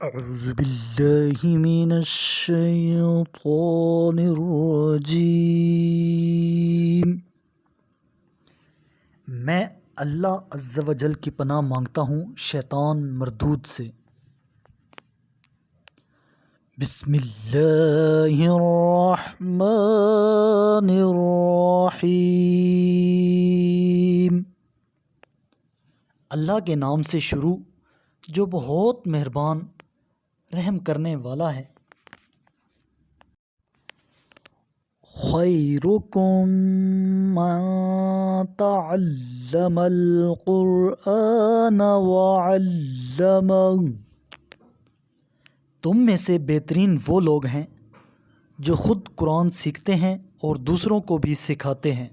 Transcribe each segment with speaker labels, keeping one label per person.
Speaker 1: أعوذ بالله من الشيطان الرجیم۔ میں اللہ عز و جل کی پناہ مانگتا ہوں شیطان مردود سے۔ بسم اللہ الرحمن الرحیم۔ اللہ کے نام سے شروع جو بہت مہربان رحم کرنے والا ہے۔ خیرکم من تعلم القرآن وعلمہ، تم میں سے بہترین وہ لوگ ہیں جو خود قرآن سیکھتے ہیں اور دوسروں کو بھی سکھاتے ہیں۔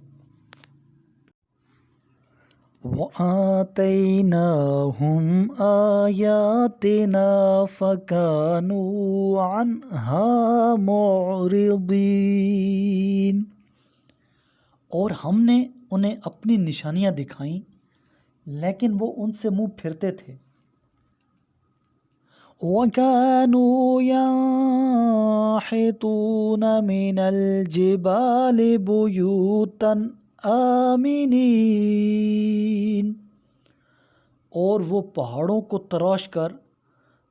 Speaker 1: وَآتَيْنَاهُمْ آيَاتِنَا فَكَانُوا عَنْهَا مُعْرِضِينَ، اور ہم نے انہیں اپنی نشانیاں دکھائیں لیکن وہ ان سے منہ پھرتے تھے۔ وَكَانُوا يَنْحِتُونَ مِنَ الْجِبَالِ بُيُوتًا آمنین، اور وہ پہاڑوں کو تراش کر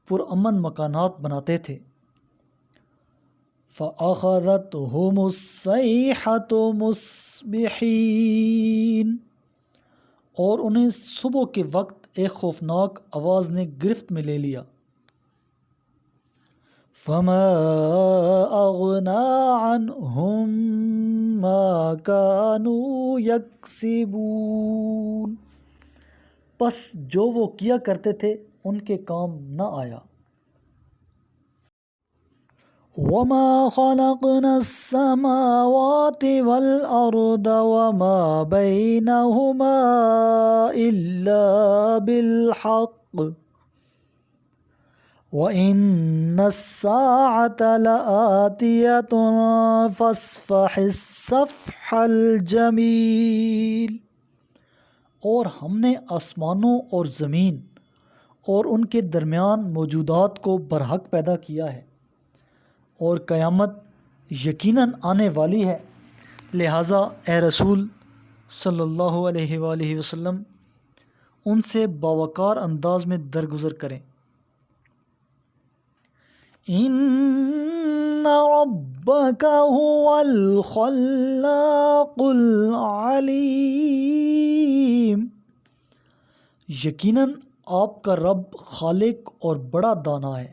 Speaker 1: پرامن مکانات بناتے تھے۔ فَأَخَذَتْهُمُ الصَّيْحَةُ مُصْبِحِينَ، اور انہیں صبح کے وقت ایک خوفناک آواز نے گرفت میں لے لیا۔ فَمَا أَغْنَى عَنْهُمْ مَا كَانُوا يَكْسِبُونَ، پس جو وہ کیا کرتے تھے ان کے کام نہ آیا۔ وَمَا خَلَقْنَا السَّمَاوَاتِ وَالْأَرْضَ وَمَا بَيْنَهُمَا إِلَّا بِالْحَقِّ وَإِنَّ السَّاعَةَ لَآتِيَةٌ فَاصْفَحِ الصَّفْحَ الْجَمِيلَ، اور ہم نے آسمانوں اور زمین اور ان کے درمیان موجودات کو برحق پیدا کیا ہے، اور قیامت یقیناً آنے والی ہے، لہٰذا اے رسول صلی اللہ علیہ وآلہ وسلم ان سے باوقار انداز میں درگزر کریں۔ ان ربک هو الخلاق العلیم، یقیناً آپ کا رب خالق اور بڑا دانا ہے۔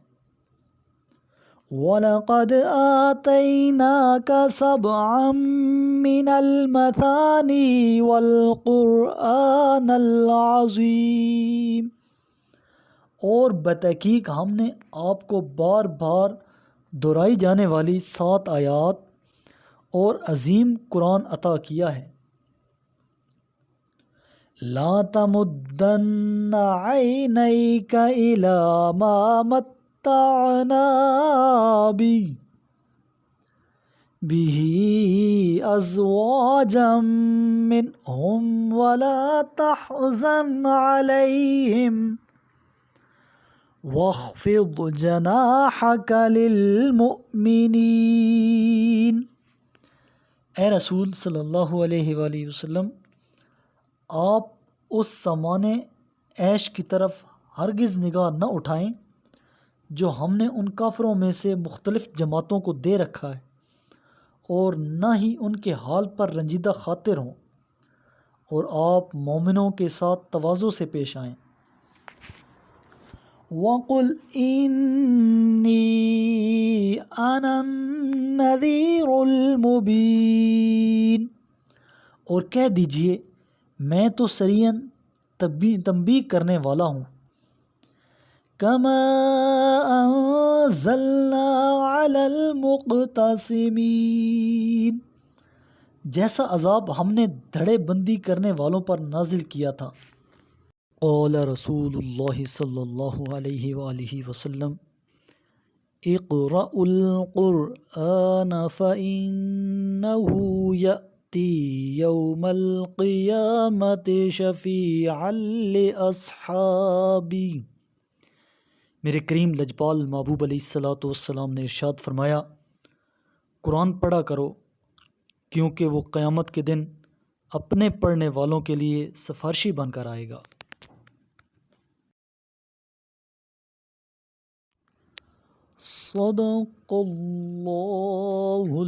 Speaker 1: وَلَقَدْ آتَيْنَاكَ سَبْعًا مِّنَ الْمَثَانِي وَالْقُرْآنَ الْعَظِيمَ، اور بتحقیق ہم نے آپ کو بار بار دہرائی جانے والی 7 آیات اور عظیم قرآن عطا کیا ہے۔ لا تمدن عینیک الی ما متعنا به ازواجا منهم ولا تحزن علیہم وَاخْفِضْ جَنَاحَكَ لِلْمُؤْمِنِينَ، اے رسول صلی اللہ علیہ وآلہ وسلم آپ اس سامان عیش کی طرف ہرگز نگاہ نہ اٹھائیں جو ہم نے ان کافروں میں سے مختلف جماعتوں کو دے رکھا ہے، اور نہ ہی ان کے حال پر رنجیدہ خاطر ہوں، اور آپ مومنوں کے ساتھ تواضع سے پیش آئیں۔ وَقُلْ إِنِّي أَنَا النَّذِيرُ الْمُبِينُ، اور کہہ دیجئے میں تو سریعاً تنبیہ کرنے والا ہوں۔ كَمَا أَنزَلْنَا عَلَى الْمُقْتَسِمِينَ، جیسا عذاب ہم نے دھڑے بندی کرنے والوں پر نازل کیا تھا۔ قال رسول اللہ صلی اللہ علیہ وآلہ وسلم اقرأوا القرآن فإنه يأتي يوم القيامة شفيعا لأصحابي، میرے کریم لجپال محبوب علیہ الصلوۃ والسلام نے ارشاد فرمایا، قرآن پڑھا کرو کیونکہ وہ قیامت کے دن اپنے پڑھنے والوں کے لیے سفارشی بن کر آئے گا۔ صدق اللہ